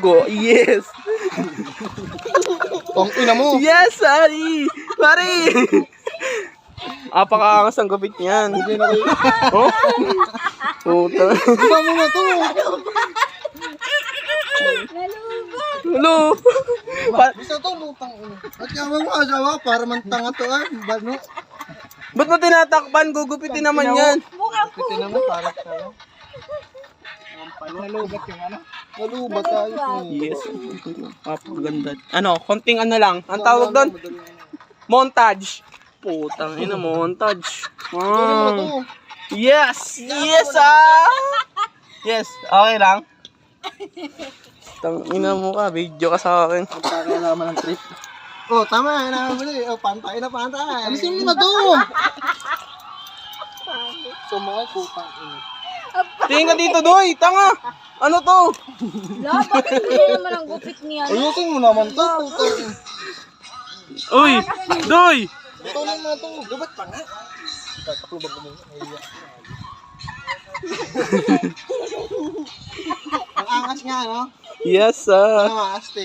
dugo. Yes. Tong ina mo. Yes, Ari. Pare. Apakaangas ang gupit niyan. Hindi na kayo. Oh? Puta. Iba mo na to. Hello. Bisa to, lutang ina. At yaman mo asawa, para man tanga to ay. Bano? Ba't mo tinatakpan? Gugupitin naman yan. Pitin naman, para sa'yo. Nalubat yung ano? Nalubat tayo. Yes. Apaganda. Ano, konting ano lang. Ang tawag doon? Montage. Putang ina, montage. Yes! Yes, ah! Yes, okay lang. Tang ina mo ka, video ka sa akin. Pagkakalaman ng trip. Oh, tama. Nakamali. Oh, pantay na pantay. Alisin mo na to. Sumakay, putang ina. Tingin ka dito, Doy! Tanga! Ano to? La, bakit hindi naman ang gupit niya? Ayusin mo naman to. Putang ina. Uy! Doy! Ito lang na to. Lubat pa nga. Tatakluban ko muna. Ang angas nga, no? Yes, ah. Ano, astig.